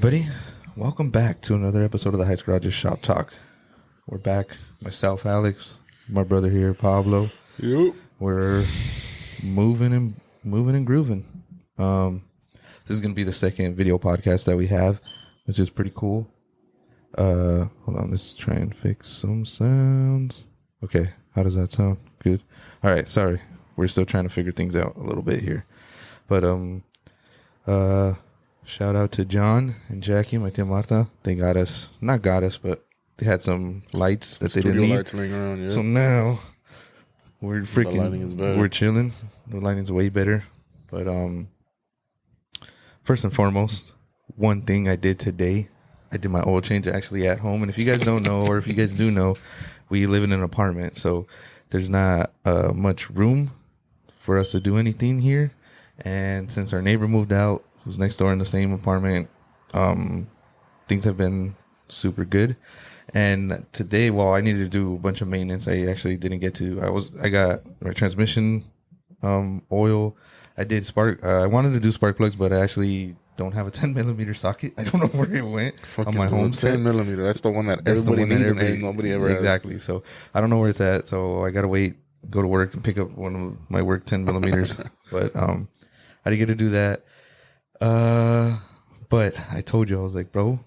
everybody. Welcome back to another episode of the Heights Garage's Shop Talk. We're back. Myself, Alex, my brother here, Pablo. Yep. We're moving and grooving. This is going to be the second video podcast that we have, which is pretty cool. Hold on, let's try and fix some sounds. Okay, how does that sound? Good. All right, sorry. We're still trying to figure things out a little bit here. But shout out to John and Jackie, my tia Marta. They got us, but they had some lights that they didn't need. Lights laying around, yeah. So now we're freaking, the lighting is better. We're chilling. The lighting's way better. But first and foremost, one thing I did today, I did my oil change actually at home. And if you guys don't know, or if you guys do know, we live in an apartment, so there's not much room for us to do anything here. And since our neighbor moved out, who's next door in the same apartment, things have been super good. And today, while I needed to do a bunch of maintenance, I actually didn't get to. I got my transmission oil. I did spark. I wanted to do spark plugs, but I actually don't have a 10mm socket. I don't know where it went on my home set. 10mm. That's the one that everybody needs and nobody ever has. Exactly. So I don't know where it's at. So I gotta wait, go to work and pick up one of my work 10mm. But I didn't get to do that. But I told you, I was like, bro,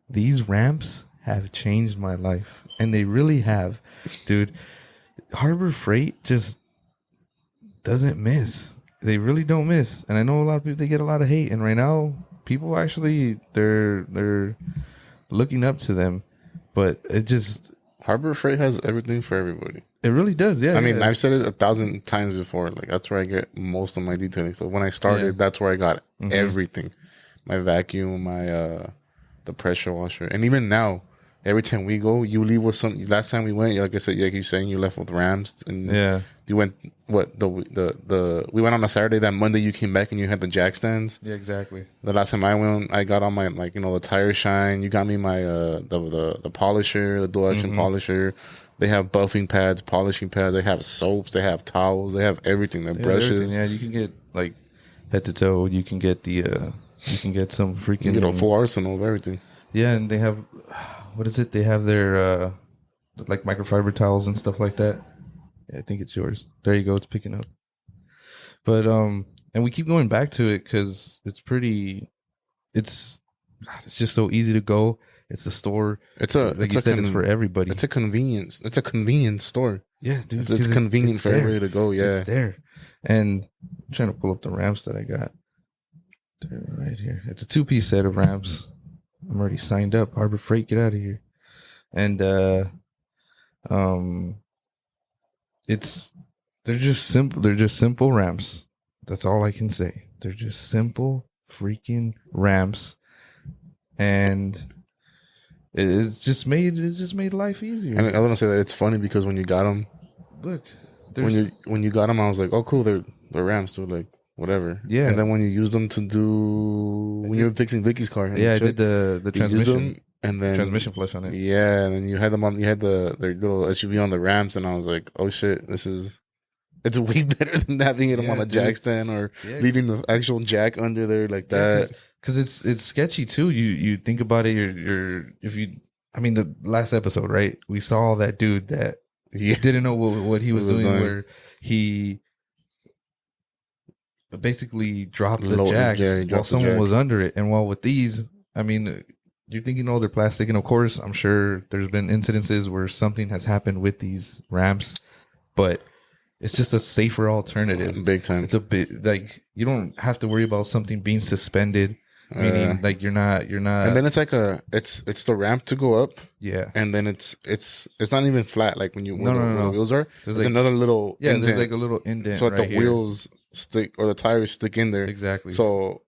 these ramps have changed my life, and they really have, dude. Harbor Freight just doesn't miss. They really don't miss. And I know a lot of people, they get a lot of hate, and right now people actually they're looking up to them, but it just, Harbor Freight has everything for everybody. it really does. Yeah. I mean, I've said it 1,000 times before. Like, that's where I get most of my detailing. So when I started, that's where I got everything. My vacuum, my the pressure washer. And even now, every time we go, you leave with some. Last time we went, like I said, like you're saying, you left with rams. And you went, we went on a Saturday. That Monday you came back and you had the jack stands. Yeah, exactly. The last time I went, I got on my, like, you know, the tire shine. You got me my the polisher, the dual action polisher. They have buffing pads, polishing pads. They have soaps. They have towels. They have everything. Their brushes. Everything. Yeah, you can get like head to toe. You can get the you can get some freaking, you get a full arsenal of everything. Yeah, and they have, what is it? They have their like microfiber towels and stuff like that. Yeah, I think it's yours. There you go. It's picking up. But and we keep going back to it because it's pretty. It's just so easy to go. It's the store. It's a, like you said, it's for everybody. It's a convenience. It's a convenience store. Yeah, dude. It's convenient for everybody to go. Yeah, it's there. And I'm trying to pull up the ramps that I got. They're right here. It's a 2-piece set of ramps. I'm already signed up. Harbor Freight, get out of here. And they're just simple. They're just simple ramps. That's all I can say. They're just simple freaking ramps, and it's just made life easier. And I want to say that it's funny because when you got them, look, when you got them, I was like, oh cool, they're ramps, so like whatever. Yeah. And then when you use them to do, when you were fixing Vicky's car, yeah, I did the transmission. And then transmission flush on it. Yeah, and then you had them on. You had their little SUV on the ramps, and I was like, "Oh shit, it's way better than having it on a jack stand or leaving the actual jack under there like that." Because it's sketchy too. You think about it. I mean, the last episode, right? We saw that dude that didn't know what he was doing, where he basically dropped the jack while someone was under it. And while with these, I mean, you're thinking, oh, they're plastic. And of course, I'm sure there's been incidences where something has happened with these ramps, but it's just a safer alternative. Big time. It's a bit like, you don't have to worry about something being suspended, meaning like you're not. And then it's like it's the ramp to go up. Yeah. And then it's not even flat like when the wheels are. There's like, another little indent. There's like a little indent. So that the wheels stick or the tires stick in there. Exactly. So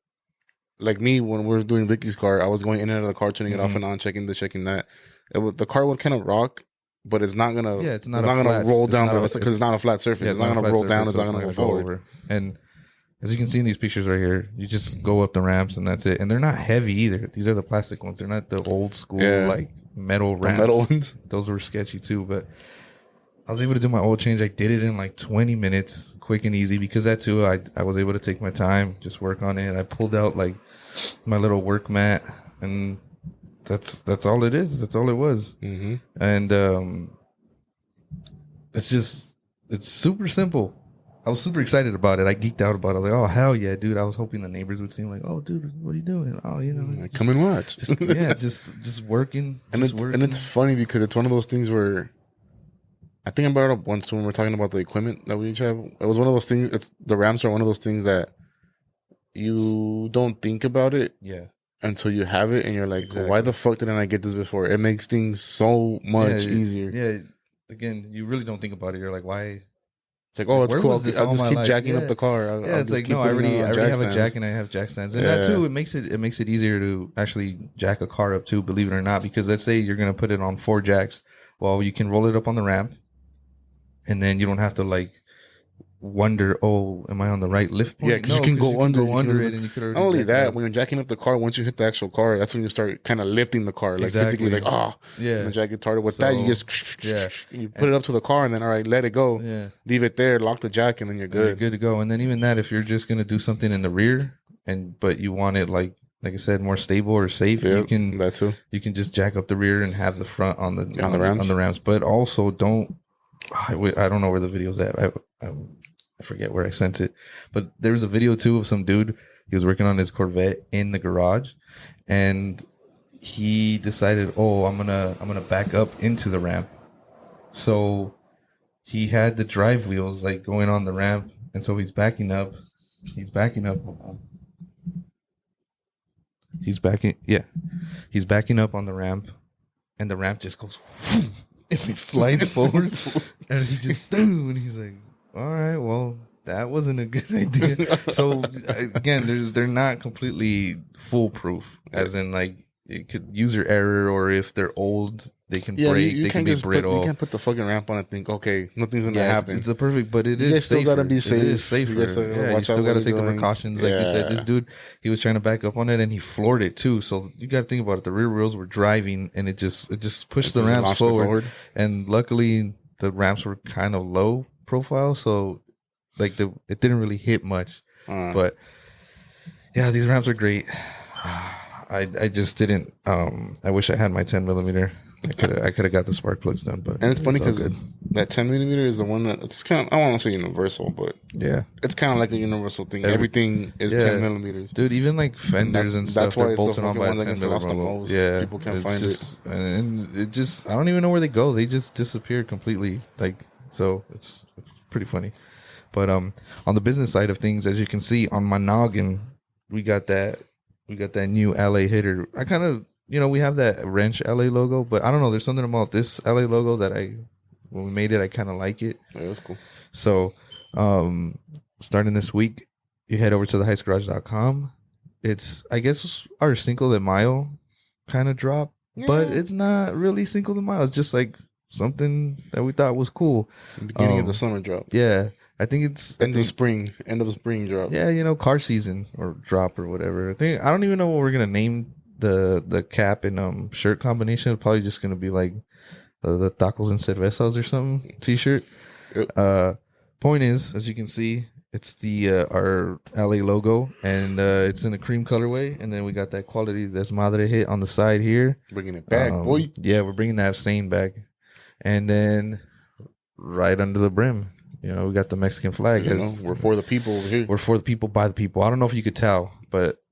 like me, when we were doing Vicky's car, I was going in and out of the car, turning it off and on, checking this, checking that. The car would kind of rock, but it's not gonna. Yeah, it's not gonna roll down because it's not a flat surface. It's not gonna roll down. It's not gonna go forward. And as you can see in these pictures right here, you just go up the ramps and that's it. And they're not heavy either. These are the plastic ones. They're not the old school like metal ramps. The metal ones. Those were sketchy too. But I was able to do my oil change. I did it in like 20 minutes, quick and easy. Because that too, I was able to take my time, just work on it. I pulled out like my little work mat and that's all it is. That's all it was. Mm-hmm. And it's super simple. I was super excited about it. I geeked out about it. I was like, oh, hell yeah, dude. I was hoping the neighbors would seem like, oh, dude, what are you doing? Oh, just, Come and watch. just working. And it's funny because it's one of those things where I think I brought it up once when we were talking about the equipment that we each have. It was one of those things. The ramps are one of those things that you don't think about it until you have it, and you're like, exactly. Why the fuck didn't I get this before? It makes things so much easier. Yeah. Again, you really don't think about it. You're like, why? It's like, oh, it's cool. I'll just keep jacking up the car. I'll it's like, no, I already have a jack and I have jack stands. And that too, it makes it easier to actually jack a car up too, believe it or not. Because let's say you're going to put it on 4 jacks. Well, you can roll it up on the ramp. And then you don't have to like wonder, oh, am I on the right lift point? Yeah, because you can go under it, and you could not only that, when you're jacking up the car, once you hit the actual car, that's when you start kind of lifting the car, like physically, like and the jack gets started. With that, you just you put it up to the car, and then all right, let it go, leave it there, lock the jack, and then you're good. You're good to go. And then even that, if you're just gonna do something in the rear, but you want it like I said, more stable or safe, you can that too. You can just jack up the rear and have the front on the ramps, but also don't. I don't know where the video's at. I forget where I sent it, but there was a video too of some dude. He was working on his Corvette in the garage, and he decided, oh, I'm gonna back up into the ramp. So he had the drive wheels like going on the ramp, and so he's backing up. He's backing up on the ramp, and the ramp just goes. And he slides forward, and he just and he's like, "All right, well, that wasn't a good idea." So again, they're not completely foolproof, as in like it could user error, or if they're old, they can break. They can be brittle. You can't put the fucking ramp on and think, okay, nothing's gonna happen. It's a perfect, but it is. Still gotta be safe. It is safer. You still gotta take the precautions, like you said. This dude, he was trying to back up on it, and he floored it too. So you gotta think about it. The rear wheels were driving, and it just pushed the ramps forward. And luckily, the ramps were kind of low profile, so like it didn't really hit much. But yeah, these ramps are great. I just didn't. I wish I had my 10 millimeter. I could have got the spark plugs done, but and it's funny because that 10 millimeter is the one that it's kind of, I don't want to say universal, but it's kind of like a universal thing. Everything is 10 millimeters, dude. Even like fenders and stuff, they're bolted on by a 10 millimeter. Yeah, people can't find it, and it just I don't even know where they go. They just disappear completely. Like so, it's pretty funny. But on the business side of things, as you can see on my noggin, we got that new LA hitter. I kind of. We have that wrench LA logo, but I don't know. There's something about this LA logo that when we made it, I kind of like it. Yeah, that's cool. So, starting this week, you head over to theheisgarage.com. It's, I guess, our Cinco de Mayo kind of drop, but it's not really Cinco de Mayo. It's just like something that we thought was cool. Beginning of the summer drop. Yeah. I think it's end of spring drop. Yeah, car season or drop or whatever. I don't even know what we're gonna name the cap and shirt combination. It's probably just gonna be like the tacos and cervezas or something t-shirt. Yep. Point is, as you can see, it's the our LA logo, and it's in a cream colorway, and then we got that quality Desmadre hit on the side here. Bringing it back, boy. Yeah, we're bringing that same back, and then right under the brim, we got the Mexican flag. We're for the people over here. We're for the people, by the people. I don't know if you could tell, but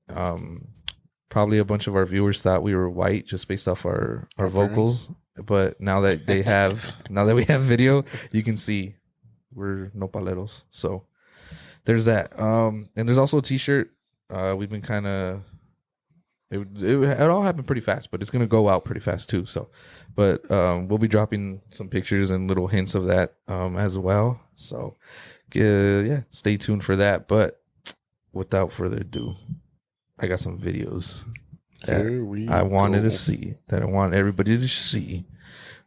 probably a bunch of our viewers thought we were white just based off our vocals. But now that we have video, you can see we're nopaleros. So there's that. And there's also a t-shirt. We've been kind of, it all happened pretty fast, but it's going to go out pretty fast too. So, but we'll be dropping some pictures and little hints of that as well. So stay tuned for that. But without further ado, I got some videos that I wanted to see, that I want everybody to see.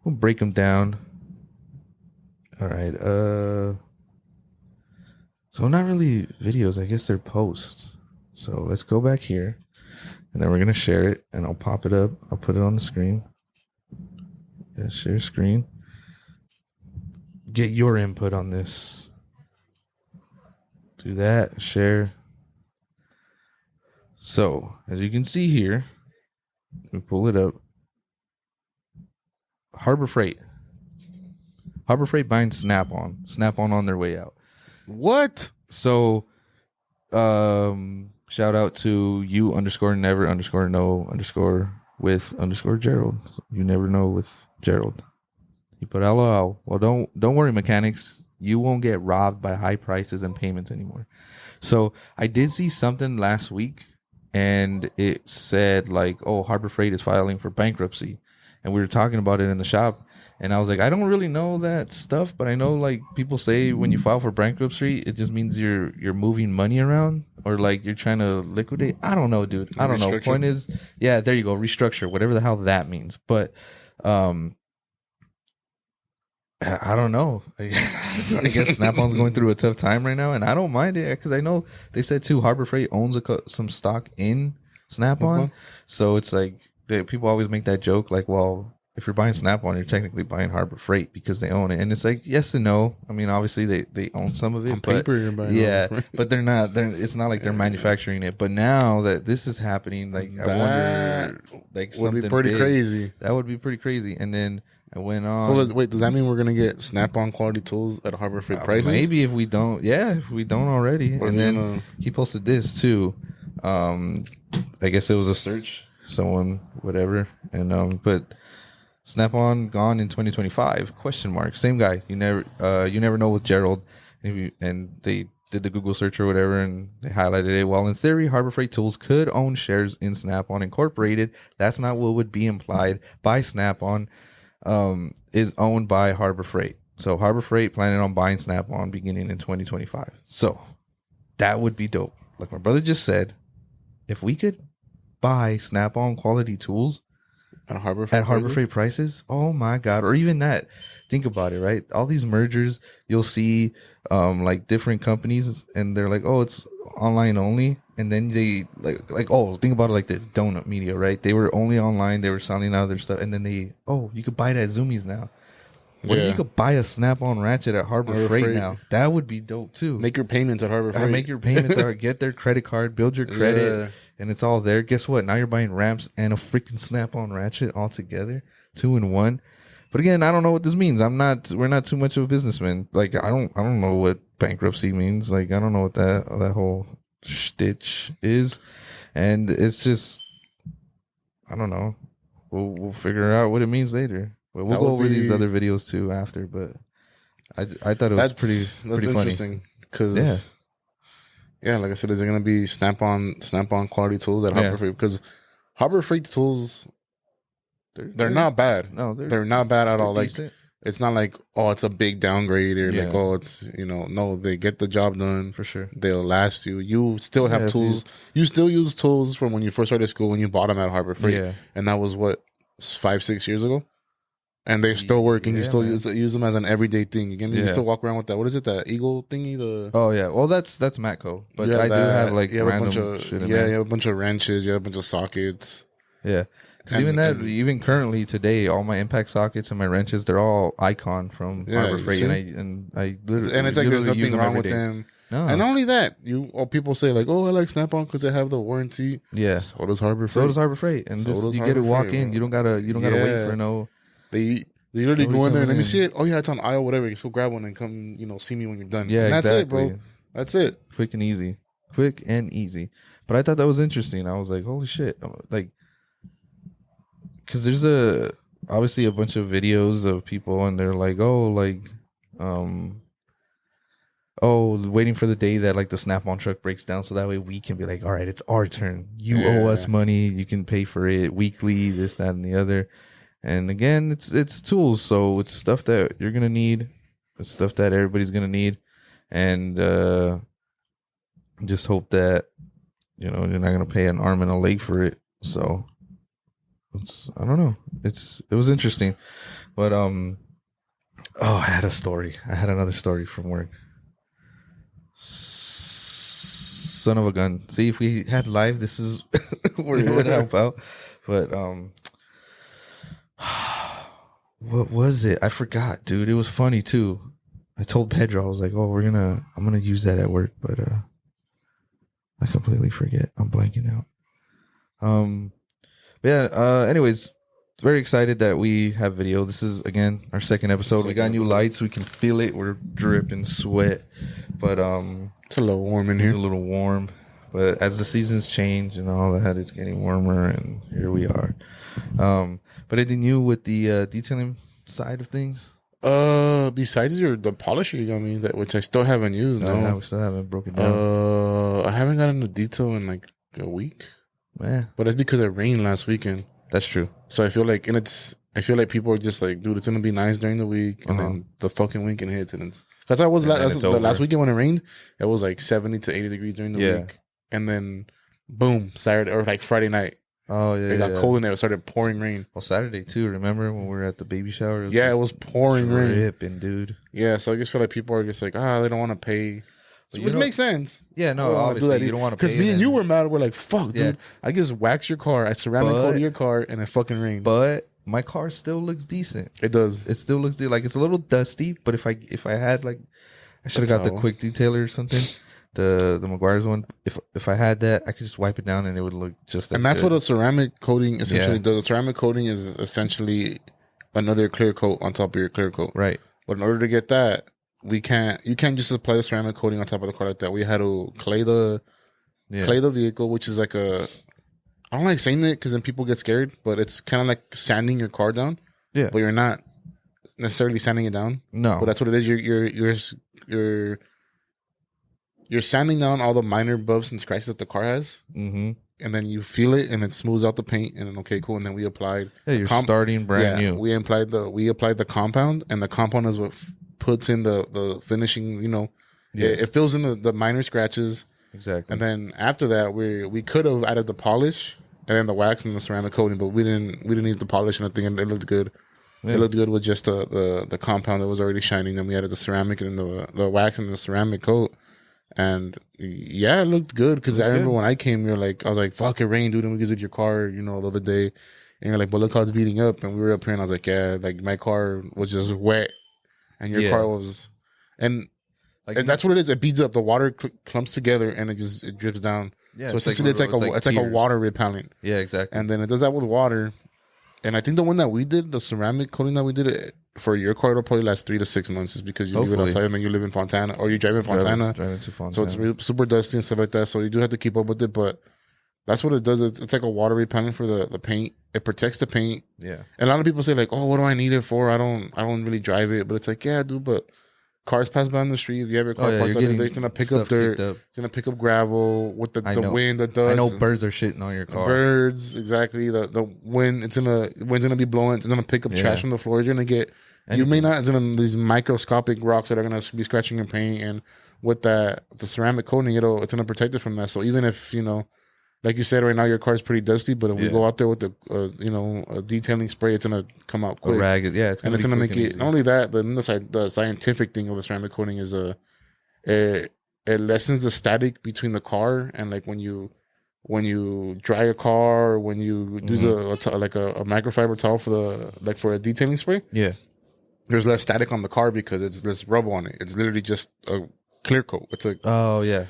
We'll break them down. All right. So not really videos. I guess they're posts. So let's go back here, and then we're going to share it, and I'll pop it up. I'll put it on the screen. Yeah, share screen. Get your input on this. Do that. Share. So, as you can see here, Let me pull it up. Harbor Freight. Harbor Freight buying Snap-on. Snap-on on their way out. What? So, shout out to you_never_know_with_Gerald. You never know with Gerald. He put LOL. Well, don't worry, mechanics. You won't get robbed by high prices and payments anymore. So I did see something last week, and it said like, "Oh, Harbor Freight is filing for bankruptcy," and we were talking about it in the shop. And I was like, I don't really know that stuff, but I know like people say when you file for bankruptcy, it just means you're moving money around or like you're trying to liquidate. I don't know, dude. I don't know. Point is, yeah, there you go, restructure, whatever the hell that means. But I don't know. I guess Snap-on's going through a tough time right now, and I don't mind it because I know they said too Harbor Freight owns some stock in Snap-on, so it's like people always make that joke like, well, if you're buying Snap-on, you're technically buying Harbor Freight because they own it, and it's like yes and no. I mean, obviously they own some of it, on paper, you're buying but they're not. It's not like they're manufacturing it. But now that this is happening, like I wonder, like would be pretty crazy. That would be pretty crazy, and then. I went on. So wait, does that mean we're gonna get Snap-on quality tools at Harbor Freight prices? Maybe if we don't already. And then he posted this too. I guess it was a search, someone whatever, and but Snap-on gone in 2025? Question mark. Same guy. You never know with Gerald, and they did the Google search or whatever, and they highlighted it. While in theory, Harbor Freight Tools could own shares in Snap-on Incorporated, that's not what would be implied by Snap-on. Is owned by Harbor Freight. So Harbor Freight planning on buying Snap-on beginning in 2025. So that would be dope. Like my brother just said, if we could buy Snap-on quality tools at Harbor Freight prices, oh my God. Or even that. Think about it, right? All these mergers, you'll see like different companies and they're like, oh, it's online only. And then they like oh, think about it like this: Donut Media, right? They were only online. They were selling out their stuff, and then you could buy it at Zoomies now. What if you could buy a Snap-on ratchet at Harbor Freight now? That would be dope too. Make your payments at Harbor Freight. Make your payments or get their credit card, build your credit, and it's all there. Guess what? Now you're buying ramps and a freaking Snap-on ratchet all together, 2 in 1. But again, I don't know what this means. We're not too much of a businessman. Like I don't know what bankruptcy means. Like I don't know what that whole stitch is, and it's just I don't know. We'll figure out what it means later. But we'll go over these other videos too after. But I thought it was pretty funny. Interesting because like I said, is there gonna be Snap-on quality tools at Harbor Freight? Because Harbor Freight tools, they're not bad. No, they're not bad at all. Decent. Like it's not like, oh, it's a big downgrade or like, oh, it's, no, they get the job done. For sure. They'll last you. You still have tools. You still use tools from when you first started school when you bought them at Harbor Freight. Yeah. And that was 5-6 years ago? And they still work and you still use them as an everyday thing. You still walk around with that. What is it? That Eagle thingy? Oh, yeah. Well, that's Matco. But I do have like random shit in there. You have a bunch of wrenches. You have a bunch of sockets. Yeah. Because even currently today, all my impact sockets and my wrenches, they're all Icon from Harbor Freight, and I literally and it's like there's nothing wrong with them. No, and not only that, people say like, oh, I like Snap-on because they have the warranty. Yeah, so does Harbor Freight. And you get to walk in. You don't gotta wait for no. They literally go in there and let me see it. Oh yeah, it's on aisle whatever. You just go grab one and come see me when you're done. Yeah, and that's exactly. it, bro. That's it. Quick and easy. But I thought that was interesting. I was like, holy shit, like. Because there's obviously a bunch of videos of people and they're like, waiting for the day that like the Snap-on truck breaks down so that way we can be like, all right, it's our turn. You owe us money. You can pay for it weekly, this, that, and the other. And again, it's tools. So it's stuff that you're going to need. It's stuff that everybody's going to need. And just hope that, you're not going to pay an arm and a leg for it. So... I don't know. It was interesting, but I had another story from work. Son of a gun. See, if we had live, this is where it would help out. But what was it? I forgot, dude. It was funny too. I told Pedro, I was like, "Oh, I'm gonna use that at work," but I completely forget. I'm blanking out. But yeah. Anyways, very excited that we have video. This is again our second episode. We got new lights. We can feel it. We're dripping sweat, but it's a little warm in it's here. a little warm. But as the seasons change and all that, it's getting warmer, and here we are. But anything new with the detailing side of things? Besides the polisher you got me, that which I still haven't used. No, we still haven't broken down. I haven't gotten the detail in like a week. Man, but it's because it rained last weekend. That's true. So I feel like, I feel like people are just like, dude, it's gonna be nice during the week, and then the fucking weekend hits, and it's because I was the last weekend when it rained, it was like 70 to 80 degrees during the week, and then boom, Saturday or like Friday night. Oh yeah, it got cold in there. It started pouring rain. Well, Saturday too. Remember when we were at the baby shower? It was pouring rain, dude. Yeah, so I just feel like people are just like, they don't want to pay. Which makes sense. Yeah, no, obviously you don't want to pay. Because me and you were mad. We're like, fuck, dude. I just waxed your car. I ceramic coated your car, and it fucking rained. But my car still looks decent. It does. It still looks like it's a little dusty. But if I had like, I should have got the quick detailer or something. The Meguiar's one. If I had that, I could just wipe it down and it would look just. And that's what a ceramic coating essentially does. A ceramic coating is essentially another clear coat on top of your clear coat. Right. But in order to get that, you can't just apply the ceramic coating on top of the car like that. We had to clay the vehicle, which is like I don't like saying it because then people get scared, but it's kind of like sanding your car down. Yeah. But you're not necessarily sanding it down. No. But that's what it is. You're sanding down all the minor bumps and scratches that the car has. Mm-hmm. And then you feel it, and it smooths out the paint, and then okay, cool. And then we applied. Yeah, you're starting brand new. We applied the compound, and the compound is what puts in the finishing. You know, it fills in the minor scratches. Exactly. And then after that, we could have added the polish and then the wax and the ceramic coating, but we didn't need the polish and everything, and it looked good. Yeah. It looked good with just the compound that was already shining. Then we added the ceramic and the wax and the ceramic coat. And yeah, it looked good because I remember when I came, I was like, fuck, it rained, dude, and we visited your car, the other day. And you're like, but look how it's beating up. And we were up here and I was like, yeah, like my car was just wet and your car was, and that's what it is. It beads up. The water clumps together and it drips down. Yeah, so essentially it's like a water repellent. Yeah, exactly. And then it does that with water. And I think the one that we did, the ceramic coating that we did, for your car, it'll probably last 3 to 6 months, just because you leave it outside and then you live in Fontana or you drive in Fontana. Driving to Fontana. So it's super dusty and stuff like that. So you do have to keep up with it, but that's what it does. It's like a water repellent for the paint. It protects the paint. Yeah. And a lot of people say like, oh, what do I need it for? I don't really drive it. But it's like, yeah, dude, but cars pass by on the street. If you have your car parked under there, it's gonna pick up dirt. It's gonna pick up gravel with the wind, the dust. I know birds are shitting on your car. Birds, exactly. The wind, wind's gonna be blowing. It's gonna pick up trash from the floor. You're gonna get. You may not. It's in these microscopic rocks that are gonna be scratching your paint, and with the ceramic coating, it's gonna protect it from that. So even if like you said, right now your car is pretty dusty, but if we go out there with the a detailing spray, it's gonna come out quick. It's gonna make it. Not only that, but the scientific thing of the ceramic coating is it lessens the static between the car and like when you dry a car or when you use a microfiber towel for a detailing spray. Yeah, there's less static on the car because it's less rub on it. It's literally just a clear coat. It's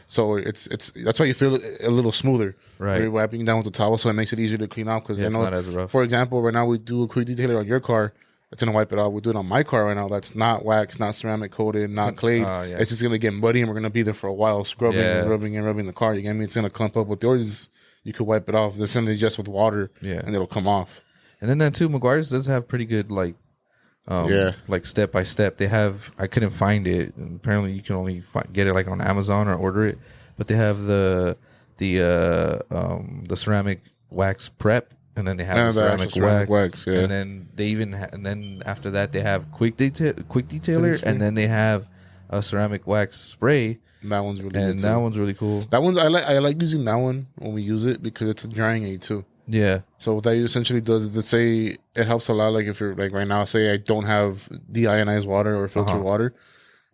so it's that's why you feel a little smoother. Right, you're wiping down with the towel, so it makes it easier to clean out. Because I know, not as rough. For example, right now we do a quick detailer on your car. It's gonna wipe it off. We do it on my car right now. That's not wax, not ceramic coated, not clay. It's just gonna get muddy, and we're gonna be there for a while, scrubbing and rubbing the car. You get me? It's gonna clump up. With yours, you could wipe it off. It's gonna just with water, and it'll come off. And then that too, Meguiar's does have pretty good like step by step. They have. I couldn't find it. And apparently, you can only get it like on Amazon or order it. But they have the ceramic wax prep, and then they have the ceramic wax, and then they even and then after that they have quick detailer, and then they have a ceramic wax spray. And that one's really good. And that one's really cool. That one's I like using that one when we use it because it's a drying aid too. Yeah. So what that essentially does is it helps a lot. Like if you're like right now, say I don't have deionized water or filtered water,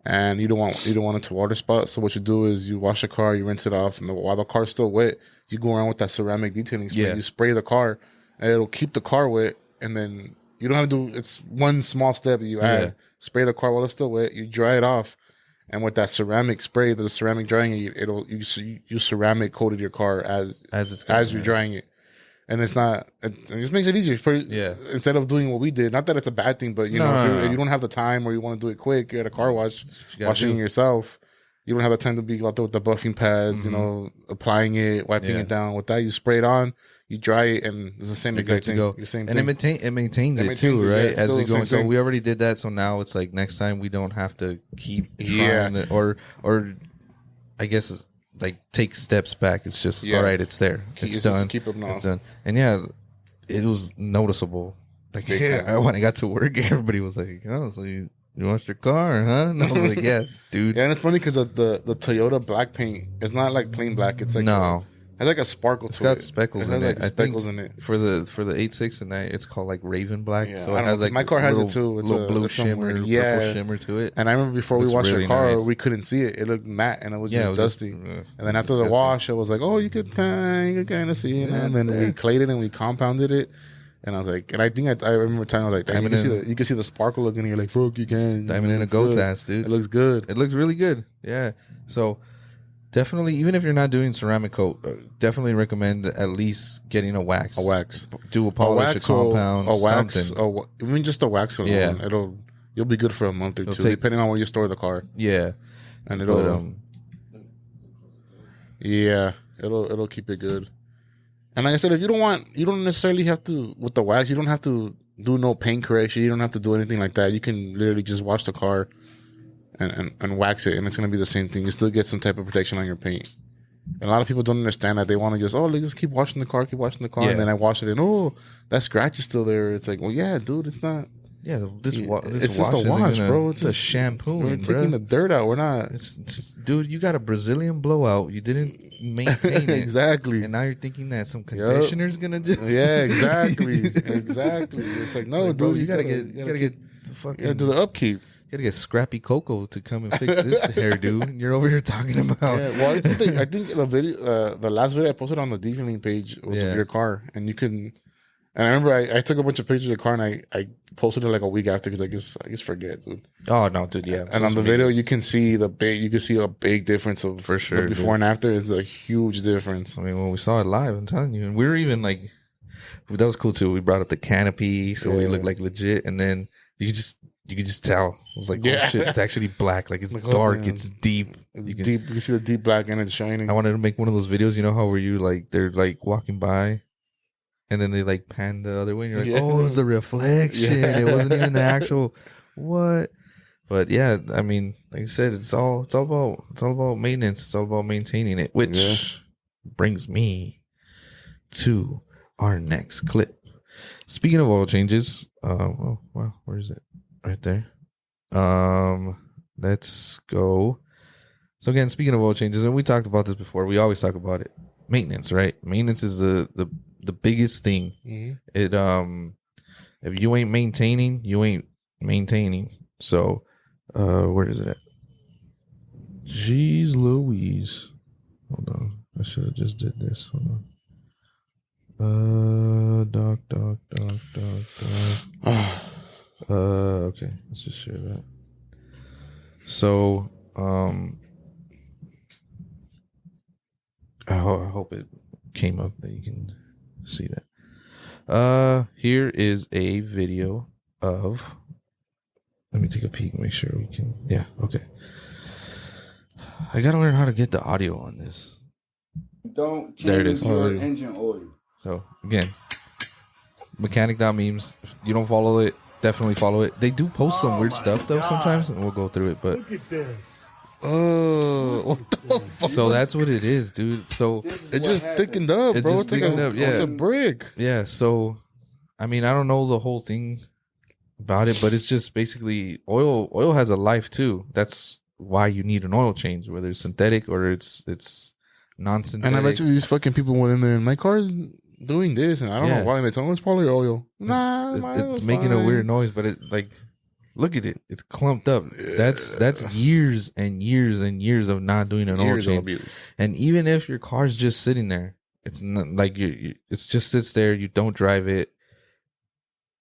and you don't want it to water spot. So what you do is you wash the car, you rinse it off, and while the car's still wet, you go around with that ceramic detailing spray. Yeah. You spray the car, and it'll keep the car wet. And then you don't have to do. It's one small step that you add. Yeah. Spray the car while it's still wet. You dry it off, and with that ceramic spray, the ceramic drying, you ceramic coated your car as you're drying it. And it's not. It just makes it easier. Instead of doing what we did, not that it's a bad thing, but if you don't have the time or you want to do it quick, you're at a car wash, washing it yourself. You don't have the time to be out there with the buffing pads, applying it, wiping it down. With that, you spray it on, you dry it, and it's the same exact thing. You're same and thing. It maintains it too, right? As it goes. So we already did that. So now it's like next time we don't have to keep trying it, or I guess like take steps back. It's just all right. It's there. It's done. Keep them now. It's done. And yeah, it was noticeable. Like when I got to work, everybody was like, "Oh, so you washed your car, huh?" And I was like, "Yeah, dude." Yeah, and it's funny because the Toyota black paint is not like plain black. It's like it's like a sparkle to it. It's got speckles in it. Speckles in it. For the 8.6 and that, it's called like Raven Black. Yeah, so it has like my car has it too. It's a blue shimmer, purple shimmer to it. And I remember before we washed our car, we couldn't see it. It looked matte and it was just dusty. And then after the wash, it was like, oh, you could kind of see it. And then we clayed it and we compounded it. And I was like, and I think I remember telling I was like, you can see the sparkle looking. And you're like, fuck, you can. Diamond in a goat's ass, dude. It looks good. It looks really good. Yeah. So definitely, even if you're not doing ceramic coat, definitely recommend at least getting a wax. Do a polish, a compound, something. Even just a wax alone. Yeah. You'll be good for a month or two, depending on where you store the car. Yeah. And it'll keep it good. And like I said, if you don't necessarily have to, with the wax, you don't have to do no paint correction. You don't have to do anything like that. You can literally just wash the car and wax it, and it's going to be the same thing. You still get some type of protection on your paint. And a lot of people don't understand that. They want to just keep washing the car. And then I wash it, and that scratch is still there. It's like, well, yeah, dude, it's not. Yeah, it's just a wash, bro. It's a shampoo. We're taking the dirt out. We're not. Dude, you got a Brazilian blowout. You didn't maintain it. Exactly. And now you're thinking that some conditioner's gonna just. Yeah, exactly. Exactly. It's like, no, dude, bro, you gotta get the fucking. You gotta do the upkeep. You gotta get Scrappy Coco to come and fix this hairdo. And you're over here talking about. Yeah, well, I think the video, the last video I posted on the detailing page was of your car, and you can. And I remember I took a bunch of pictures of the car and I posted it like a week after because I just forget, dude. Oh no, dude, yeah. And on the video you can see a big difference of for sure. The before and after is a huge difference. I mean, when we saw it live, I'm telling you, and we were even like, that was cool too. We brought up the canopy, so we looked like legit, and then you could just tell. It was like, oh shit, it's actually black. Like it's like, dark, it's deep. It's deep. You can see the deep black and it's shining. I wanted to make one of those videos, you know how where you like they're like walking by. And then they like pan the other way, and you're like, "Oh, it's a reflection. It wasn't even the actual what." But yeah, I mean, like I said, it's all about maintenance. It's all about maintaining it, which brings me to our next clip. Speaking of oil changes, where is it? Right there. Let's go. So again, speaking of oil changes, and we talked about this before. We always talk about it. Maintenance, right? Maintenance is the biggest thing. Mm-hmm. It if you ain't maintaining, you ain't maintaining. So where is it at? Jeez Louise. Hold on. I should have just did this. Hold on. Doc. Okay, let's just share that. So I hope it came up that you can see that. Here is a video of. Let me take a peek and make sure we can. Yeah, okay. I gotta learn how to get the audio on this. Don't change your engine oil. So again, mechanic.memes. If you don't follow it, definitely follow it. They do post some weird stuff though sometimes, and we'll go through it. But look at that. Oh, what the fuck? So that's what it is, dude. So it just thickened up, bro. It's a brick. Yeah. So, I mean, I don't know the whole thing about it, but it's just basically oil. Oil has a life too. That's why you need an oil change, whether it's synthetic or it's non-synthetic. And I bet you these fucking people went in there and my car's doing this, and I don't know why. They told me it's probably oil. Nah, it's making a weird noise, but it like. Look at it; it's clumped up. That's years and years and years of not doing an oil change. And even if your car's just sitting there, it's not like it's just sits there. You don't drive it.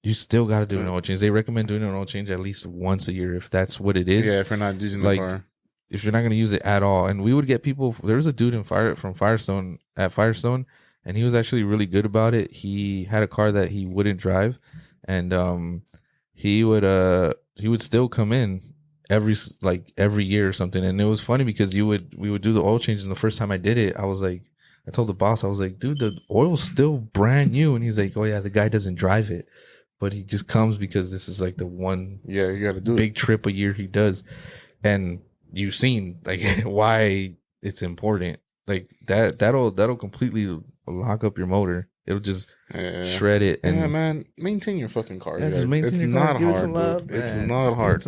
You still got to do an oil change. They recommend doing an oil change at least once a year if that's what it is. Yeah, if you're not using the car, if you're not going to use it at all. And we would get people. There was a dude from Firestone at Firestone, and he was actually really good about it. He had a car that he wouldn't drive, and he would still come in every year or something. And it was funny because we would do the oil changes, and the first time I did it, I told the boss, I was like, dude, the oil's still brand new. And he's like, oh yeah, the guy doesn't drive it, but he just comes because this is like the one you gotta do big trip a year he does. And you've seen like why it's important. Like that'll completely lock up your motor. It'll just shred it. And man, maintain your fucking car. Just maintain it's your not car. hard, dude. It's not hard.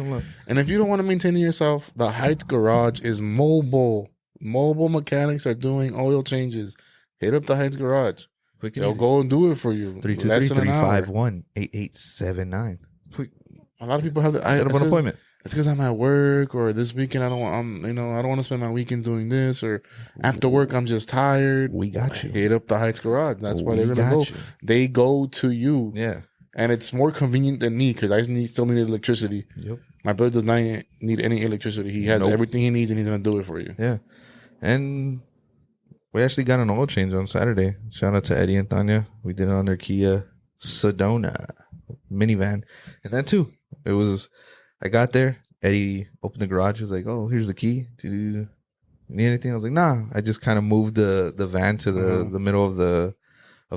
And if you don't want to maintain it yourself, the Heights Garage is mobile. Mobile mechanics are doing oil changes. Hit up the Heights Garage. Quick and They'll easy. go and do it for you. 323-351-8879. Quick. A lot of people have set up an appointment. It's because I'm at work, or this weekend I don't want to spend my weekends doing this, or after work I'm just tired. We got you. Hit up the Heights Garage. That's why they're gonna go. They go to you. Yeah. And it's more convenient than me because I still need electricity. Yep. My brother does not need any electricity. He has everything he needs, and he's gonna do it for you. Yeah. And we actually got an oil change on Saturday. Shout out to Eddie and Tanya. We did it on their Kia Sedona minivan. And that too. I got there. Eddie opened the garage. He was like, oh, here's the key. Do you need anything? I was like, nah. I just kind of moved the van to the middle of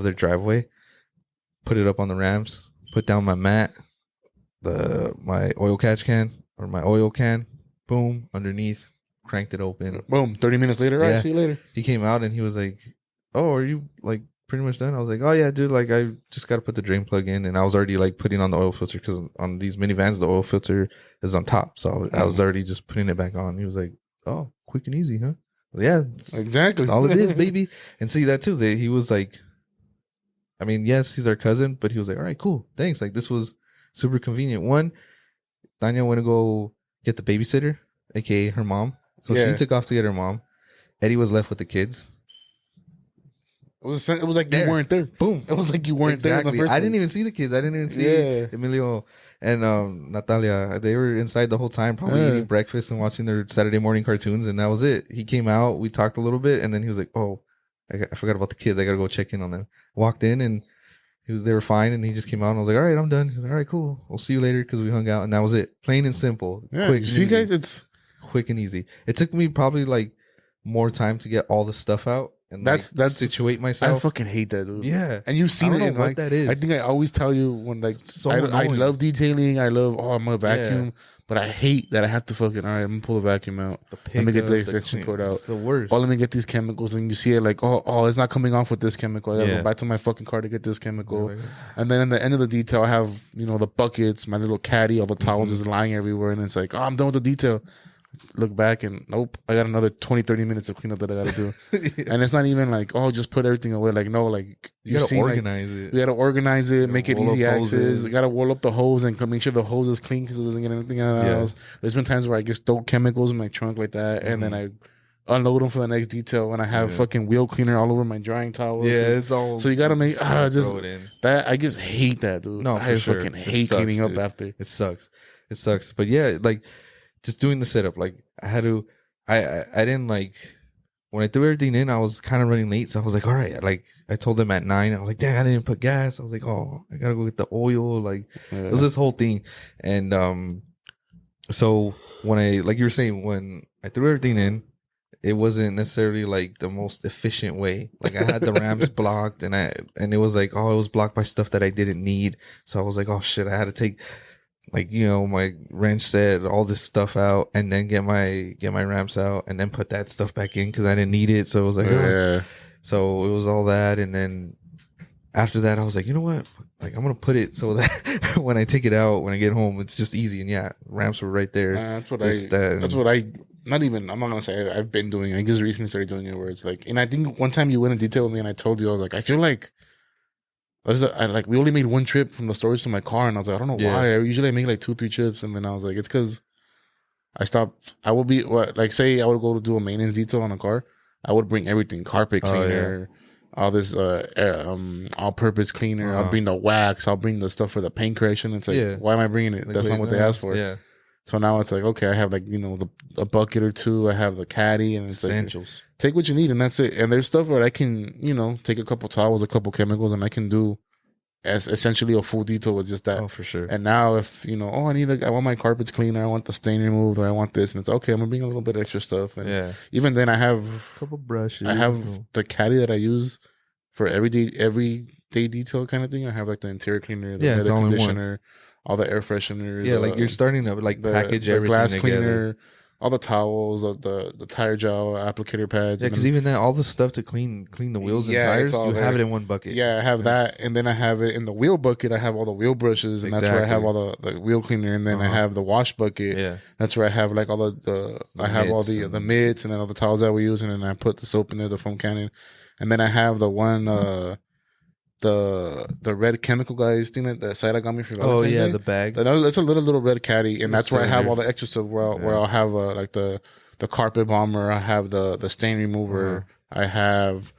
their driveway. Put it up on the ramps. Put down my mat. My oil catch can. Or my oil can. Boom. Underneath. Cranked it open. Boom. 30 minutes later. All right, see you later. He came out and he was like, oh, are you like pretty much done? I was like, oh yeah, dude, like I just got to put the drain plug in. And I was already like putting on the oil filter because on these minivans, the oil filter is on top. So I was already just putting it back on. He was like, oh, quick and easy, huh? Yeah, exactly. All it is, baby. And see that too. He was like, I mean, yes, he's our cousin, but he was like, all right, cool. Thanks. Like this was super convenient. One, Tanya went to go get the babysitter, aka her mom. So she took off to get her mom. Eddie was left with the kids. It was like you weren't there. Boom. It was like you weren't there in the first place. I didn't even see the kids. I didn't even see Emilio and Natalia. They were inside the whole time, probably eating breakfast and watching their Saturday morning cartoons, and that was it. He came out, we talked a little bit, and then he was like, oh, I forgot about the kids. I got to go check in on them. Walked in, and they were fine, and he just came out, and I was like, all right, I'm done. He's like, all right, cool. We'll see you later, because we hung out, and that was it. Plain and simple. Yeah, quick. You see, guys, it's quick and easy. It took me probably like more time to get all the stuff out and that's situate myself. I fucking hate that, dude. Yeah, and you've seen it. What that is. I think I always tell you when like I love detailing. I love I'm a vacuum, but I hate that I have to fucking all right. I'm gonna pull the vacuum out. Let me get the extension cord out. It's the worst. Or let me get these chemicals, and you see it like oh it's not coming off with this chemical. I gotta go back to my fucking car to get this chemical. And then in the end of the detail, I have the buckets, my little caddy, all the towels just lying everywhere, and it's like I'm done with the detail. Look back and nope, I got another 20-30 minutes of cleanup that I gotta do. And it's not even like just put everything away. Like no, like you gotta organize it. You gotta organize it, make it easy access. You gotta roll up the hose and make sure the hose is clean because it doesn't get anything out of the house. There's been times where I just throw chemicals in my trunk like that, and then I unload them for the next detail, and I have fucking wheel cleaner all over my drying towels. Yeah, it's all. So you gotta make that. I just hate that, dude. No, I fucking hate cleaning up after. It sucks. But yeah, like. Just doing the setup, like I had to, I didn't like when I threw everything in. I was kind of running late, so I was like, all right. Like I told them at 9, I was like, dang, I didn't put gas. I was like, oh, I gotta go get the oil. Like it was this whole thing, and so when like you were saying, when I threw everything in, it wasn't necessarily like the most efficient way. Like I had the ramps blocked, and it was like, oh, it was blocked by stuff that I didn't need. So I was like, oh shit, I had to take. Like, my wrench set, all this stuff out, and then get my ramps out, and then put that stuff back in because I didn't need it. So it was like, So it was all that, and then after that, I was like, you know what? Like I'm gonna put it so that when I take it out, when I get home, it's just easy. And ramps were right there. That's what Not even. I'm not gonna say I've been doing. I just recently started doing it where it's like, and I think one time you went in detail with me, and I told you I was like, I feel like. We only made one trip from the storage to my car, and I was like, I don't know why. I make like 2-3 trips, and then I was like, it's because I stopped. I would be say I would go to do a maintenance detail on a car. I would bring everything: carpet cleaner, all this all-purpose cleaner. I'll bring the wax. I'll bring the stuff for the paint correction. It's like, why am I bringing it? That's not what they asked for. Yeah. So now it's like, okay, I have like, a bucket or two. I have the caddy, and it's essentials. like, take what you need, and that's it. And there's stuff where I can, take a couple towels, a couple chemicals, and I can do as essentially a full detail with just that. Oh, for sure. And now if, I want my carpets cleaner, I want the stain removed, or I want this, and it's okay, I'm gonna bring a little bit extra stuff. And even then I have a couple brushes. I have the caddy that I use for everyday detail kind of thing. I have like the interior cleaner, the weather conditioner, all the air fresheners. Yeah, like you're starting to like package everything glass together. Cleaner, all the towels, the tire gel, applicator pads. Yeah, because even that, all the stuff to clean the wheels and tires, you have it in one bucket. Yeah, I have that, and then I have it in the wheel bucket. I have all the wheel brushes, and that's where I have all the wheel cleaner. And then I have the wash bucket. Yeah, that's where I have like all the I have all the mitts, and then all the towels that we use, and then I put the soap in there, the foam cannon, and then I have the one the red chemical guys thing that Saida got me for Valentine's Day. The bag. That's a little red caddy, and that's where I have all the extra stuff. Where I'll have like the carpet bomber. I have the stain remover. I have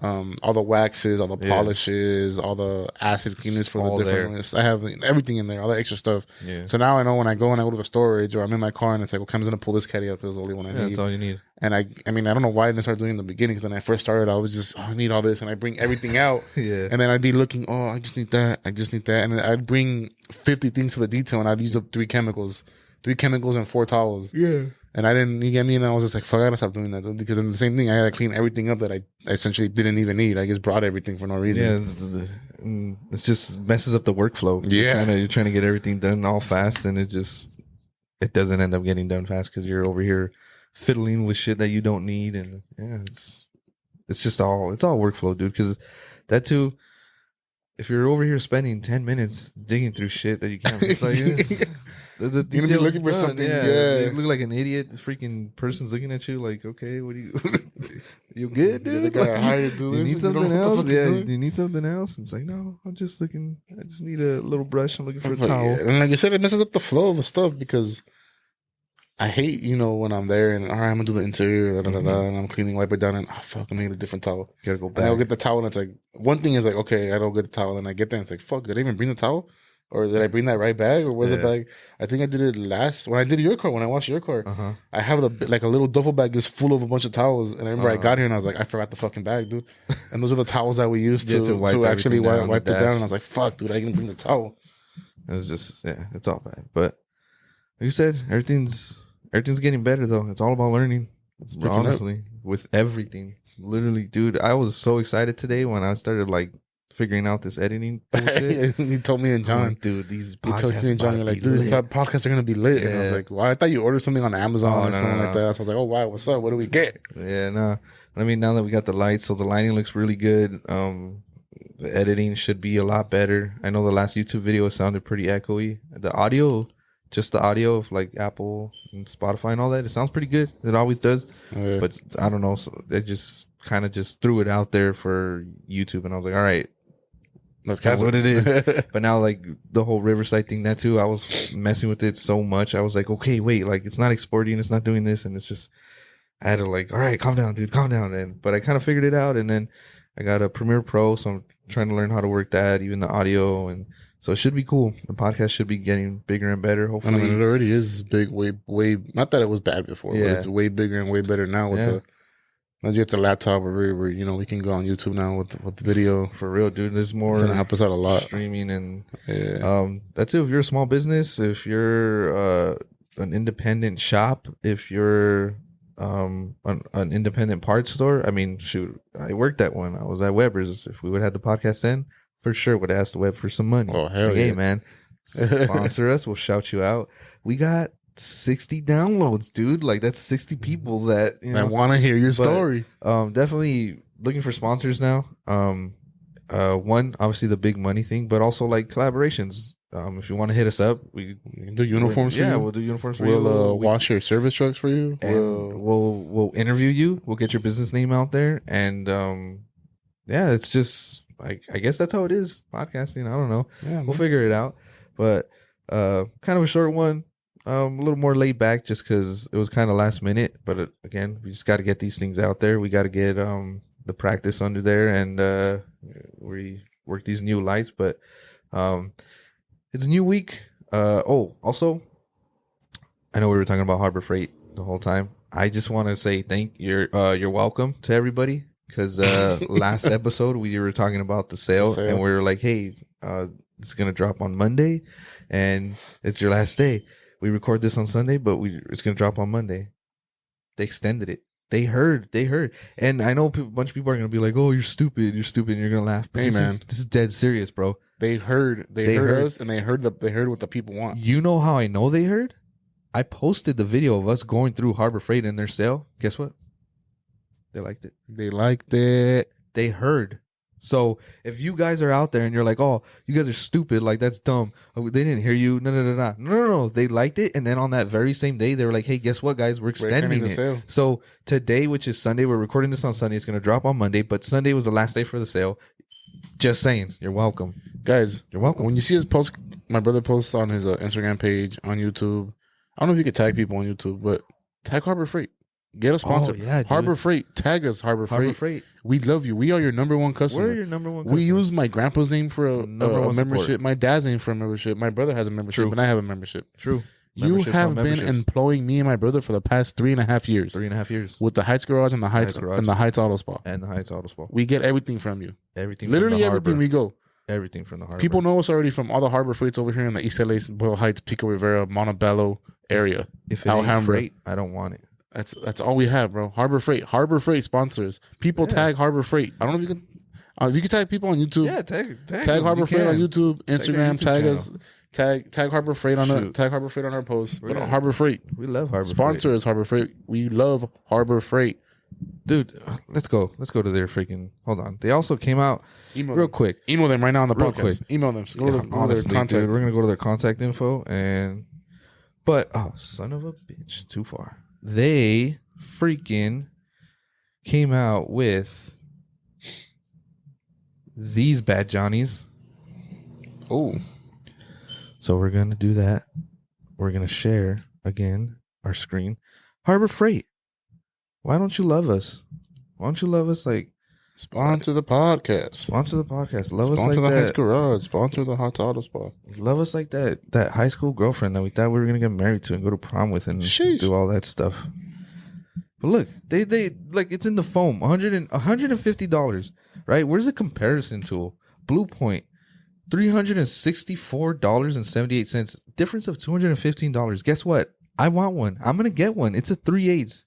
all the waxes, all the polishes, all the acid cleaners for the different ones. I have everything in there, all the extra stuff. Yeah. So now I know when I go to the storage or I'm in my car and it's like, okay, I'm just gonna pull this caddy up because it's the only one I need. That's all you need. And I mean, I don't know why I didn't start doing it in the beginning, because when I first started, I was just, I need all this, and I bring everything out. And then I'd be looking, I just need that, and I'd bring 50 things for the detail, and I'd use up 3 chemicals and 4 towels. Yeah. And I didn't, you get me? And I was just like, fuck, I gotta stop doing that, dude. Because in the same thing, I had to clean everything up that I essentially didn't even need. I just brought everything for no reason. Yeah, it's just messes up the workflow. Yeah. You're trying to get everything done all fast, and it doesn't end up getting done fast because you're over here fiddling with shit that you don't need. And it's all workflow, dude. Because that too, if you're over here spending 10 minutes digging through shit that you can't, it's like, the you're gonna be looking for something. You look like an idiot. This freaking person's looking at you like, okay, what do you? You good, dude? Do you need something else? Yeah, do you need something else? It's like, no, I'm just looking. I just need a little brush. I'm looking for a towel. And like I said, it messes up the flow of the stuff because I hate, when I'm there and all right, I'm gonna do the interior, and I'm cleaning, wipe it down, and fuck, I'm gonna get a different towel. Gotta go back. And I'll get the towel, and it's like, one thing is like, okay, I don't get the towel, and I get there, and it's like, fuck, did I even bring the towel? Or did I bring that right bag? Or was it bag? I think I did it when I did your car, when I washed your car. I have a little duffel bag just full of a bunch of towels. And I remember I got here and I was like, I forgot the fucking bag, dude. And those are the towels that we used to actually wipe it down. And I was like, fuck, dude, I didn't bring the towel. It was just, it's all bad. But like you said, everything's getting better though. It's all about learning. Honestly, with everything. Literally, dude, I was so excited today when I started figuring out this editing bullshit. You told me and John, like, dude, these podcasts. You told me and John, you're like, dude, these podcasts are gonna be lit. And I was like, well, I thought you ordered something on Amazon or something like that. So I was like, oh wow, what's up? What do we get? Yeah, no. I mean, now that we got the lights, so the lighting looks really good. The editing should be a lot better. I know the last YouTube video sounded pretty echoey. The audio, just the audio of Apple and Spotify and all that, it sounds pretty good. It always does. Yeah. But I don't know. So they just kind of just threw it out there for YouTube, and I was like, all right. That's what it is. But now, the whole Riverside thing, that too, I was messing with it so much. I was like, okay, wait, it's not exporting, it's not doing this, and it's just, I had to all right, calm down, dude, calm down. But I kind of figured it out, and then I got a Premiere Pro, so I'm trying to learn how to work that, even the audio, and so it should be cool. The podcast should be getting bigger and better, hopefully. I mean, it already is big, way, not that it was bad before, but it's way bigger and way better now with the... Once you get the laptop, where we can go on YouTube now with video. For real, dude. There's more. It's gonna help us out a lot. Streaming and that's it. If you're a small business, if you're an independent shop, if you're an independent parts store. I mean, shoot, I worked at one. I was at Weber's. If we would have had the podcast then, for sure would have asked Web for some money. Oh hell yeah, hey man, sponsor us. We'll shout you out. We got 60 downloads, dude. That's 60 people that I want to hear your story. Definitely looking for sponsors now. One, obviously the big money thing, but also collaborations. If you want to hit us up, we do uniforms for you. Yeah, we'll do uniforms for you. We'll wash your service trucks for you. We'll interview you. We'll get your business name out there, and it's just I guess that's how it is podcasting. I don't know. Yeah, we'll figure it out. But kind of a short one. A little more laid back just because it was kind of last minute. But again, we just got to get these things out there. We got to get the practice under there, and we work these new lights. But it's a new week. Also, I know we were talking about Harbor Freight the whole time. I just want to say you're welcome to everybody, because last episode we were talking about the sale, and we were like, hey, it's gonna drop on Monday, and it's your last day. We record this on Sunday, but it's gonna drop on Monday. They extended it. They heard, and I know a bunch of people are gonna be like, "Oh, you're stupid," and you're gonna laugh. But this is dead serious, bro. They heard us, and they heard what the people want. You know how I know they heard? I posted the video of us going through Harbor Freight in their sale. Guess what? They liked it. They heard. So if you guys are out there and you're like, "Oh, you guys are stupid," like that's dumb. Oh, they didn't hear you. No. They liked it, and then on that very same day, they were like, "Hey, guess what, guys? We're extending it." Sale. So today, which is Sunday, we're recording this on Sunday. It's going to drop on Monday, but Sunday was the last day for the sale. Just saying, you're welcome, guys. You're welcome. When you see his post, my brother posts on his Instagram page, on YouTube. I don't know if you could tag people on YouTube, but tag Harbor Freight. Get a sponsor. Oh, yeah, Harbor Freight. Tag us, Harbor Freight. We love you. We are your number one customer. We're your number one customer. We use my grandpa's name for a membership. Support. My dad's name for a membership. My brother has a membership, and I have a membership. True. You have been employing me and my brother for the past 3.5 years. 3.5 years. With the Heights Garage and the Heights Auto Spa. And the Heights Auto Spa. We get everything from you. Everything. Literally everything we go. Everything from the harbor. People know us already from all the Harbor Freights over here in the East LA, Boyle Heights, Pico Rivera, Montebello area. If it ain't freight, I don't want it. That's all we have, bro. Harbor Freight sponsors. People tag Harbor Freight. I don't know if you can. If you can tag people on YouTube. Yeah, tag Harbor Freight on YouTube, Instagram. Tag us. Tag Harbor Freight on tag Harbor Freight on our post. But Harbor Freight, we love Harbor Freight. Sponsors Harbor Freight. We love Harbor Freight. Dude, let's go to their freaking. Hold on. They also came out real quick. Email them right now on the podcast. Quick. Email them. Go to their contact. Dude, we're gonna go to their contact info but son of a bitch, too far. They freaking came out with these bad Johnnies. Oh. So we're going to do that. We're going to share, again, our screen. Harbor Freight. Why don't you love us? Why don't you love us like... Sponsor the podcast. Sponsor the podcast. Love us like that. Sponsor the Heights Garage. Sponsor the Heights Auto Spa. Love us like that high school girlfriend that we thought we were going to get married to and go to prom with and do all that stuff. But look, they like it's in the foam. $150, right? Where's the comparison tool? Blue Point, $364.78. Difference of $215. Guess what? I want one. I'm gonna get one. It's a 3/8.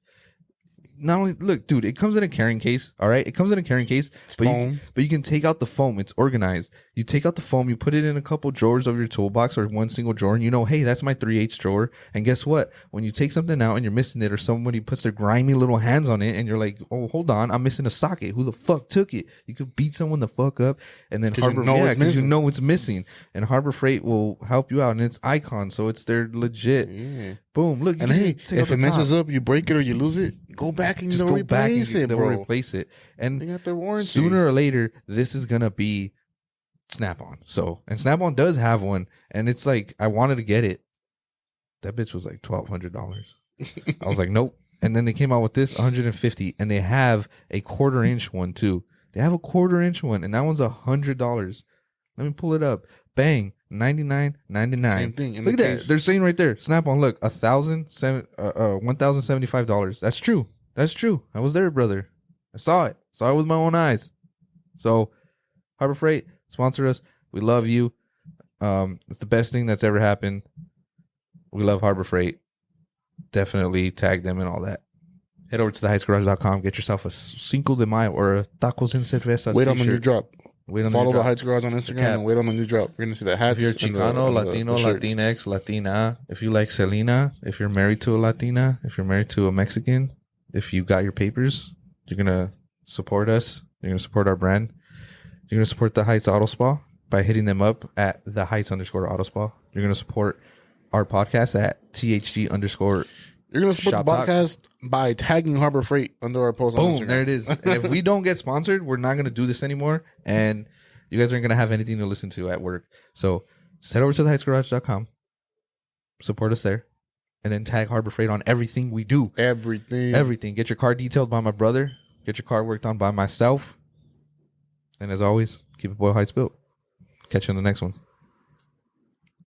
Not only look, dude, it comes in a carrying case. All right, it comes in a carrying case, but you can take out the foam. It's organized. You take out the foam, you put it in a couple drawers of your toolbox or one single drawer, and you know, hey, that's my 3/8 drawer. And guess what? When you take something out and you're missing it, or somebody puts their grimy little hands on it, and you're like, oh, hold on, I'm missing a socket. Who the fuck took it? You could beat someone the fuck up, and then Harbor, because you know it's missing, and Harbor Freight will help you out, and it's Icon, so it's their legit. Yeah. Boom! Look, and hey, if it messes up, you break it or you lose it, go back and they'll replace it, bro. Replace it, and they got their warranty. Sooner or later, this is gonna be Snap-on. So, and Snap-on does have one, and it's like I wanted to get it. That bitch was like $1,200. I was like, nope. And then they came out with this $150, and they have a 1/4-inch one too. They have a 1/4-inch one, and that one's $100. Let me pull it up. Bang. $99.99. Same thing. Look at that. They're saying right there. Snap-on. Look, $1,075. That's true. I was there, brother. I saw it. Saw it with my own eyes. So, Harbor Freight, sponsor us. We love you. It's the best thing that's ever happened. We love Harbor Freight. Definitely tag them and all that. Head over to theheightsgarage.com. Get yourself a Cinco de Mayo or a Tacos en Cerveza. Wait on the new drop. Follow the Heights Garage on Instagram and wait on the new drop. You're going to see the hats. If you're Chicano, Latino, Latinx, Latina, if you like Selena, if you're married to a Latina, if you're married to a Mexican, if you got your papers, you're going to support us. You're going to support our brand. You're going to support the Heights Auto Spa by hitting them up at the Heights_Auto Spa. You're going to support our podcast at THG_. You're going to support the podcast by tagging Harbor Freight under our post on Instagram. Boom, there it is. And if we don't get sponsored, we're not going to do this anymore. And you guys aren't going to have anything to listen to at work. So just head over to theheightsgarage.com. Support us there. And then tag Harbor Freight on everything we do. Everything. Get your car detailed by my brother. Get your car worked on by myself. And as always, keep it Boyle Heights built. Catch you on the next one.